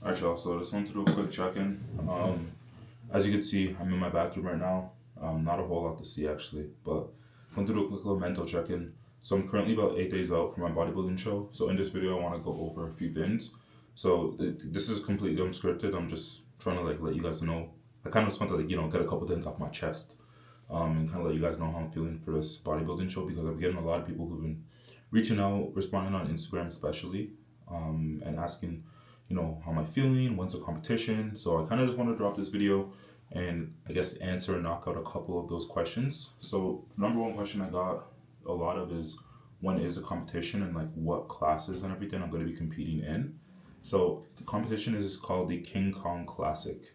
Alright, y'all. So I just wanted to do a quick check-in. As you can see, I'm in my bathroom right now. Not a whole lot to see actually, but I want to do a quick little mental check-in. So I'm currently about 8 days out from my bodybuilding show. So in this video, I want to go over a few things. So this is completely unscripted. I'm just trying to let you guys know. I kind of just want to get a couple things off my chest. And kind of let you guys know how I'm feeling for this bodybuilding show because I'm getting a lot of people who've been reaching out, responding on Instagram especially, and asking, how am I feeling? When's the competition? So I kind of just want to drop this video and I guess answer and knock out a couple of those questions. So number one question I got a lot of is when is the competition and what classes and everything I'm going to be competing in. So the competition is called the King Kong Classic.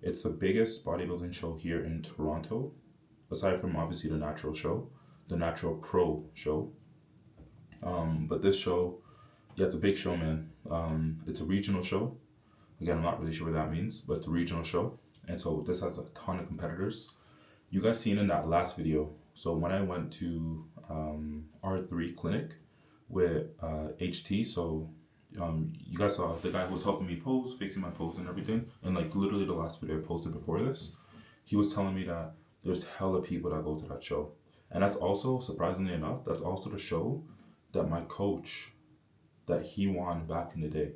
It's the biggest bodybuilding show here in Toronto, aside from obviously the Natural Pro show. But this show, yeah, it's a big show, man. It's a regional show. Again, I'm not really sure what that means, but it's a regional show. And so this has a ton of competitors. You guys seen in that last video. So when I went to R3 clinic with HT, so you guys saw the guy who was helping me pose, fixing my pose and everything. And literally the last video I posted before this, he was telling me that there's hella people that go to that show. And that's also, surprisingly enough, that's also the show that my coach, that he won back in the day.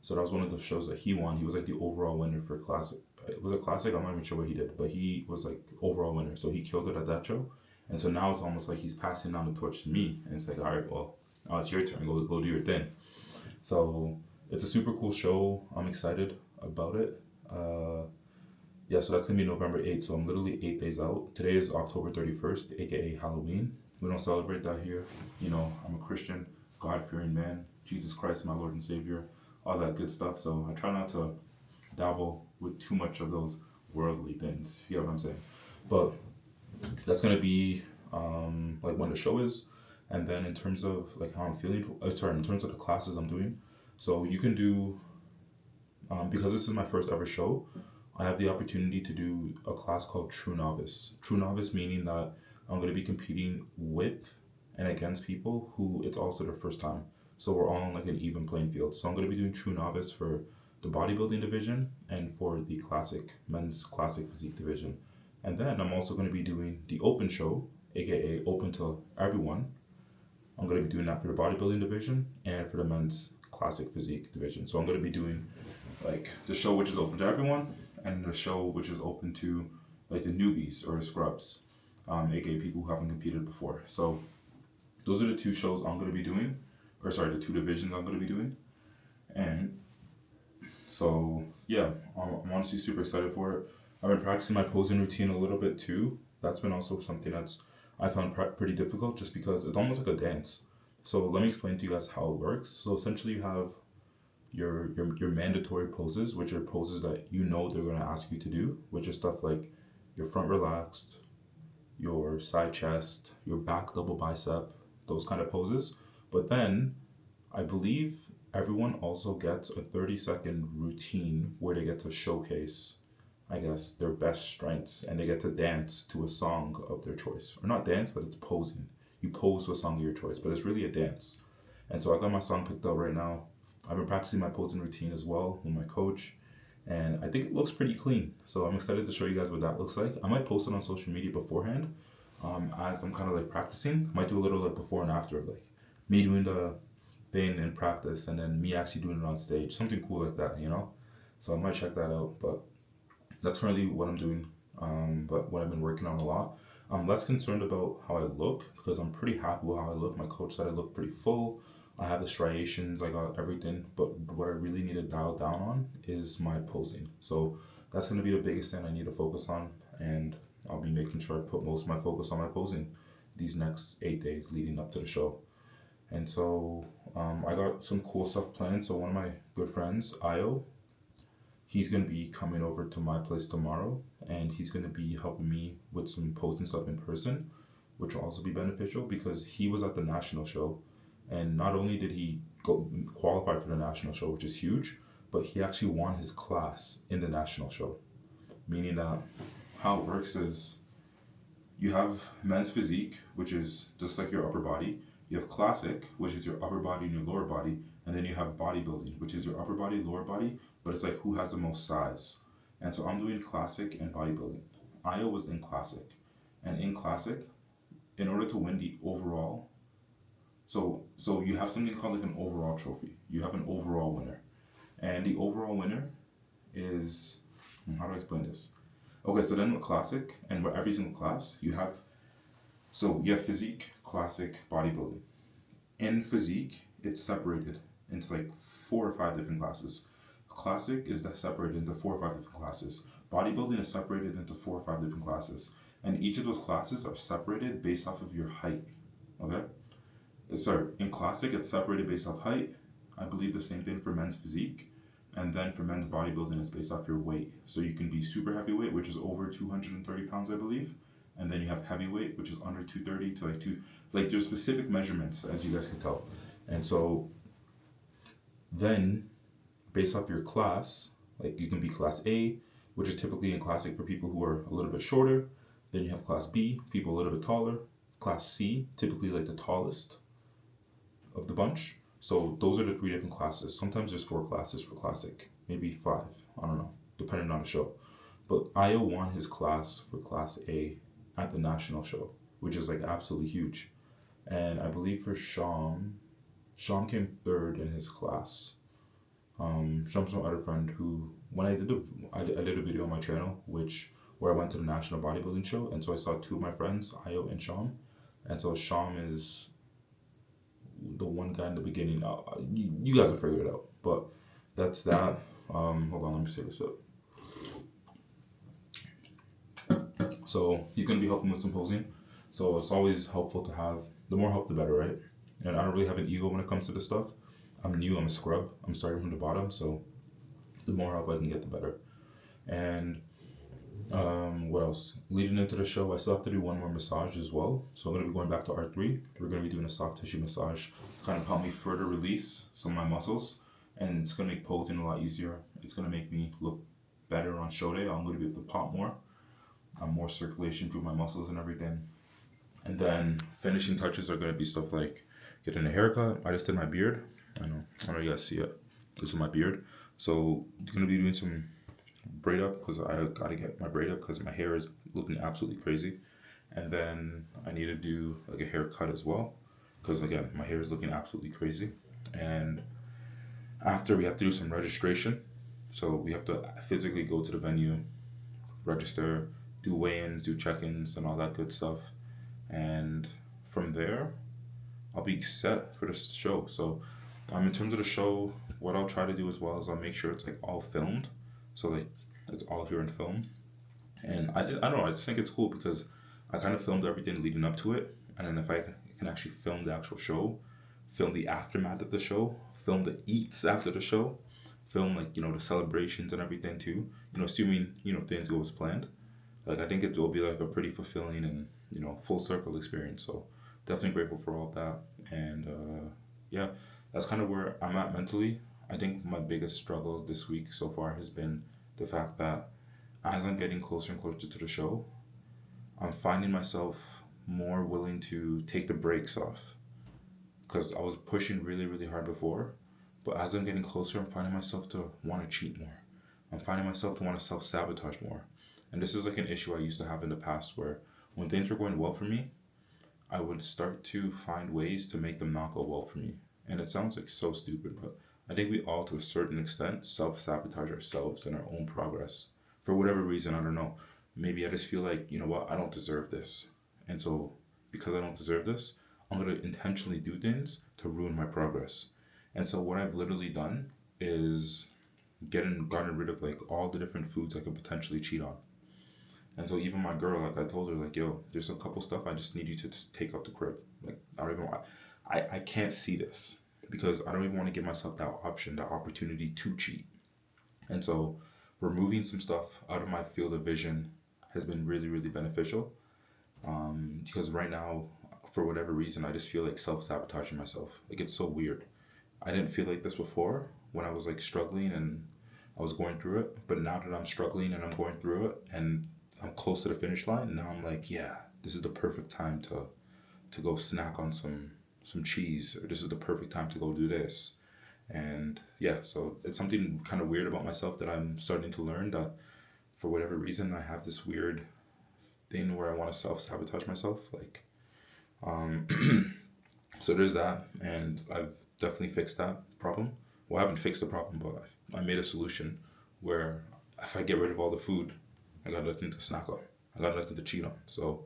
So that was one of the shows that he won. He was the overall winner for Classic. It was a Classic, I'm not even sure what he did, but he was overall winner. So he killed it at that show. And so now it's almost like he's passing down the torch to me. And it's all right, well, now it's your turn, go do your thing. So it's a super cool show. I'm excited about it. Yeah, so that's gonna be November 8th. So I'm literally 8 days out. Today is October 31st, aka Halloween. We don't celebrate that here. I'm a Christian, God-fearing man. Jesus Christ, my Lord and Savior, all that good stuff. So I try not to dabble with too much of those worldly things. You know what I'm saying? But that's gonna be when the show is, and then in terms of how I'm feeling. In terms of the classes I'm doing. So you can do, because this is my first ever show, I have the opportunity to do a class called True Novice. True Novice meaning that I'm going to be competing with and against people who it's also their first time. So we're all on an even playing field. So I'm going to be doing True Novice for the bodybuilding division and for the men's classic physique division. And then I'm also going to be doing the open show, aka open to everyone. I'm going to be doing that for the bodybuilding division and for the men's classic physique division. So I'm going to be doing the show which is open to everyone and the show which is open to the newbies or the scrubs, aka people who haven't competed before. So those are the two shows I'm going to be doing, the two divisions I'm going to be doing. And so yeah, I'm honestly super excited for it. I've been practicing my posing routine a little bit too. That's been also something that's I found pretty difficult just because it's almost like a dance. So let me explain to you guys how it works. So essentially you have your mandatory poses, which are poses that they're going to ask you to do, which is stuff like your front relaxed, your side chest, your back double bicep, those kind of poses. But then I believe everyone also gets a 30-second routine where they get to showcase, I guess, their best strengths, and they get to dance to a song of their choice. Or not dance, but it's posing. You pose to a song of your choice, but it's really a dance. And so I got my song picked out right now. I've been practicing my posing routine as well with my coach, and I think it looks pretty clean. So I'm excited to show you guys what that looks like. I might post it on social media beforehand, as I'm kind of practicing. I might do a little before and after, me doing the thing in practice and then me actually doing it on stage, something cool like that, So I might check that out, but that's currently what I'm doing, but what I've been working on a lot. I'm less concerned about how I look because I'm pretty happy with how I look. My coach said I look pretty full. I have the striations, I got everything, but what I really need to dial down on is my posing. So that's going to be the biggest thing I need to focus on, and I'll be making sure I put most of my focus on my posing these next 8 days leading up to the show. And so I got some cool stuff planned. So one of my good friends, Io, he's going to be coming over to my place tomorrow, and he's going to be helping me with some posing stuff in person, which will also be beneficial because he was at the national show. And not only did he go qualify for the national show, which is huge, but he actually won his class in the national show. Meaning that how it works is you have men's physique, which is just like your upper body. You have classic, which is your upper body and your lower body. And then you have bodybuilding, which is your upper body, lower body, but it's like who has the most size. And so I'm doing classic and bodybuilding. Io was in classic. And in classic, in order to win the overall, so you have something called like an overall trophy. You have an overall winner. And the overall winner is, how do I explain this? Okay, so then with classic and with every single class, you have physique, classic, bodybuilding. In physique, it's separated into like 4 or 5 different classes. Classic is separated into 4 or 5 different classes. Bodybuilding is separated into 4 or 5 different classes. And each of those classes are separated based off of your height. Okay? Sorry, in classic, it's separated based off height. I believe the same thing for men's physique. And then for men's bodybuilding, it's based off your weight. So you can be super heavyweight, which is over 230 pounds, I believe. And then you have heavyweight, which is under 230 to like there's specific measurements, as you guys can tell. And so then, based off your class, like you can be class A, which is typically in classic for people who are a little bit shorter. Then you have class B, people a little bit taller. Class C, typically like the tallest of the bunch. So those are the 3 different classes. Sometimes there's 4 classes for classic, maybe 5, I don't know, depending on the show. But Io won his class for class A at the national show, which is like absolutely huge. And I believe for Sham came 3rd in his class. Sham's my other friend who, when I did a video on my channel, where I went to the national bodybuilding show, and so I saw 2 of my friends, Io and Sham. And so Sham is the one guy in the beginning. You guys will figure it out. But that's that. Hold on, let me say this up. So he's gonna be helping with some posing. So it's always helpful to have, the more help the better, right? And I don't really have an ego when it comes to this stuff. I'm new, I'm a scrub, I'm starting from the bottom, so the more help I can get, the better. And what else? Leading into the show, I still have to do one more massage as well. So I'm going to be going back to R3. We're going to be doing a soft tissue massage, kind of help me further release some of my muscles. And it's going to make posing a lot easier. It's going to make me look better on show day. I'm going to be able to pop more. More circulation through my muscles and everything. And then finishing touches are going to be stuff like getting a haircut. I just did my beard. I know you guys see it. This is my beard. So I'm going to be doing some braid up because I got to get my braid up because my hair is looking absolutely crazy. And then I need to do like a haircut as well because again, my hair is looking absolutely crazy. And after, we have to do some registration. So we have to physically go to the venue, register, do weigh-ins, do check-ins and all that good stuff. And from there, I'll be set for the show. So in terms of the show, what I'll try to do as well is I'll make sure it's like all filmed. So like it's all here in film. And I don't know, I just think it's cool because I kind of filmed everything leading up to it. And then if I can actually film the actual show, film the aftermath of the show, film the eats after the show, film like, the celebrations and everything too, assuming, things go as planned. Like I think it will be like a pretty fulfilling and, full circle experience. So definitely grateful for all of that. And yeah, that's kind of where I'm at mentally. I think my biggest struggle this week so far has been the fact that as I'm getting closer and closer to the show, I'm finding myself more willing to take the brakes off. Because I was pushing really, really hard before. But as I'm getting closer, I'm finding myself to want to cheat more. I'm finding myself to want to self-sabotage more. And this is like an issue I used to have in the past where when things were going well for me, I would start to find ways to make them not go well for me. And it sounds like so stupid, but I think we all, to a certain extent, self-sabotage ourselves and our own progress. For whatever reason, I don't know. Maybe I just feel like, you know what, I don't deserve this. And so, because I don't deserve this, I'm going to intentionally do things to ruin my progress. And so what I've literally done is gotten rid of like all the different foods I could potentially cheat on. And so even my girl, like I told her, like, yo, there's a couple stuff I just need you to just take out the crib. Like, I can't see this because I don't even want to give myself that option, that opportunity to cheat. And so removing some stuff out of my field of vision has been really, really beneficial. Because right now, for whatever reason, I just feel like self-sabotaging myself. Like, it's so weird. I didn't feel like this before when I was like struggling and I was going through it. But now that I'm struggling and I'm going through it and I'm close to the finish line, now I'm like, yeah, this is the perfect time to go snack on some cheese, or this is the perfect time to go do this. And yeah, so it's something kind of weird about myself that I'm starting to learn, that for whatever reason I have this weird thing where I want to self-sabotage myself. Like, um, so there's that, and I've definitely fixed that problem. Well, I haven't fixed the problem, but I made a solution where if I get rid of all the food, I got nothing to snack on. I got nothing to cheat on. So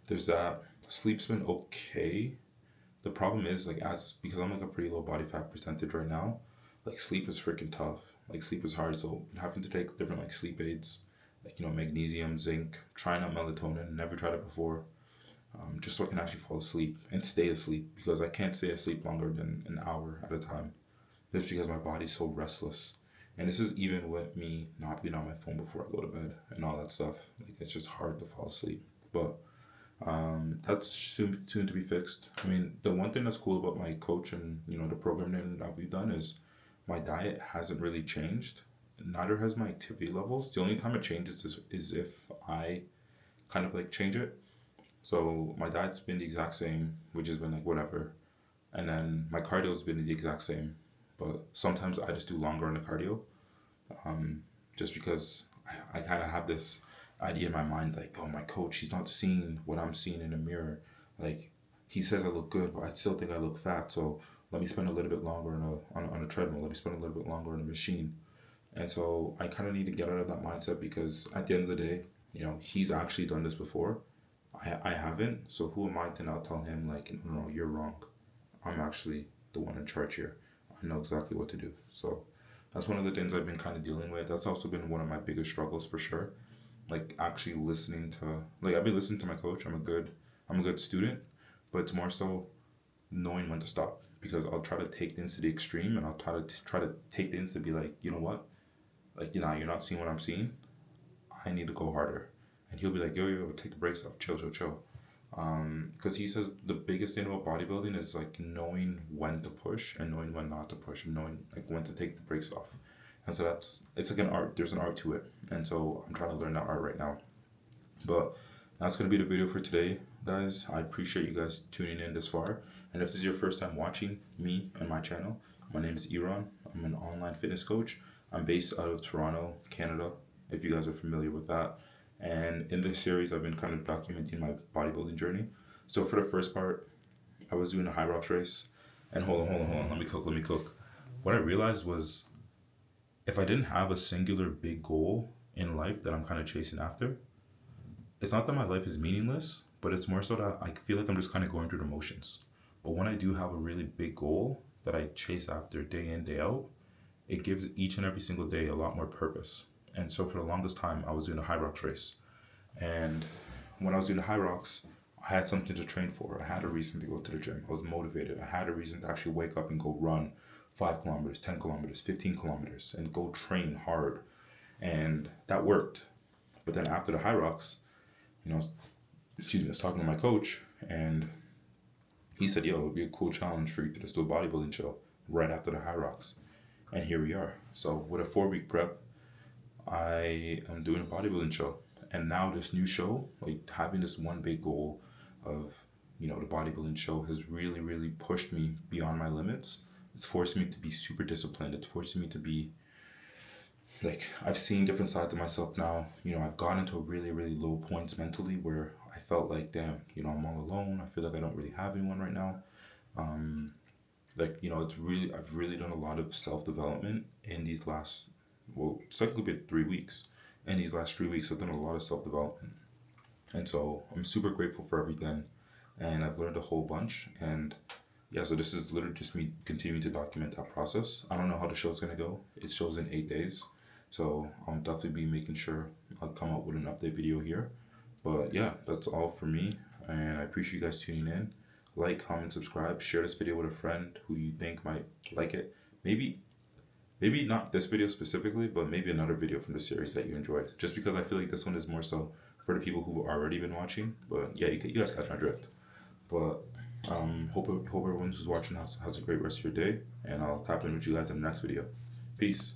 there's that. Sleep's been okay. The problem is, like, as because I'm like a pretty low body fat percentage right now, like sleep is freaking tough. Like sleep is hard. So having to take different like sleep aids, like magnesium, zinc, trying out melatonin. Never tried it before. Just so I can actually fall asleep and stay asleep, because I can't stay asleep longer than an hour at a time. Just because my body's so restless. And this is even with me not being on my phone before I go to bed and all that stuff. Like it's just hard to fall asleep. But that's soon to be fixed. I mean, the one thing that's cool about my coach and the programming that we've done is my diet hasn't really changed. Neither has my activity levels. The only time it changes is if I kind of like change it. So my diet's been the exact same, which has been like whatever, and then my cardio's been the exact same. But sometimes I just do longer on the cardio, just because I kind of have this idea in my mind, like, oh, my coach, he's not seeing what I'm seeing in the mirror. Like, he says I look good, but I still think I look fat. So let me spend a little bit longer on a treadmill. Let me spend a little bit longer on a machine. And so I kind of need to get out of that mindset, because at the end of the day, he's actually done this before. I haven't. So who am I to now tell him, like, no, you're wrong. I'm actually the one in charge here. I know exactly what to do. So that's one of the things I've been kind of dealing with. That's also been one of my biggest struggles for sure. Like actually listening to, like, I've been listening to my coach. I'm a good student, but it's more so knowing when to stop, because I'll try to take things to the extreme, and I'll try to take things to be like, you know what, like, you're not seeing what I'm seeing. I need to go harder. And he'll be like, yo, take the brakes off, chill. Because he says the biggest thing about bodybuilding is like knowing when to push and knowing when not to push, and knowing like when to take the brakes off. And so it's like an art. There's an art to it, and so I'm trying to learn that art right now. But that's gonna be the video for today, guys. I appreciate you guys tuning in this far. And if this is your first time watching me and my channel, my name is ð´'r. I'm an online fitness coach. I'm based out of Toronto, Canada, if you guys are familiar with that. And in this series, I've been kind of documenting my bodybuilding journey. So for the first part, I was doing a high rocks race. And hold on. Let me cook. What I realized was, if I didn't have a singular big goal in life that I'm kind of chasing after, it's not that my life is meaningless, but it's more so that I feel like I'm just kind of going through the motions. But when I do have a really big goal that I chase after day in, day out, it gives each and every single day a lot more purpose. And so for the longest time, I was doing a high rocks race. And when I was doing the high rocks, I had something to train for. I had a reason to go to the gym. I was motivated. I had a reason to actually wake up and go run 5 kilometers, 10 kilometers, 15 kilometers, and go train hard. And that worked. But then after the high rocks, I was talking to my coach, and he said, yo, it would be a cool challenge for you to just do a bodybuilding show right after the high rocks. And here we are. So with a 4-week prep, I am doing a bodybuilding show. And now this new show, like having this one big goal of, the bodybuilding show has really, really pushed me beyond my limits. It's forced me to be super disciplined. It's forced me to be, like, I've seen different sides of myself now. I've gotten into really, really low points mentally where I felt like, damn, I'm all alone. I feel like I don't really have anyone right now. I've really done a lot of self-development in these last, it's technically been 3 weeks. In these last 3 weeks, I've done a lot of self-development. And so I'm super grateful for everything. And I've learned a whole bunch. And yeah, so this is literally just me continuing to document that process. I don't know how the show's going to go. It shows in 8 days. So I'll definitely be making sure I'll come up with an update video here. But yeah, that's all for me. And I appreciate you guys tuning in. Like, comment, subscribe, share this video with a friend who you think might like it. Maybe not this video specifically, but maybe another video from the series that you enjoyed. Just because I feel like this one is more so for the people who've already been watching. But yeah, you guys catch my drift. But hope everyone who's watching has a great rest of your day. And I'll tap in with you guys in the next video. Peace.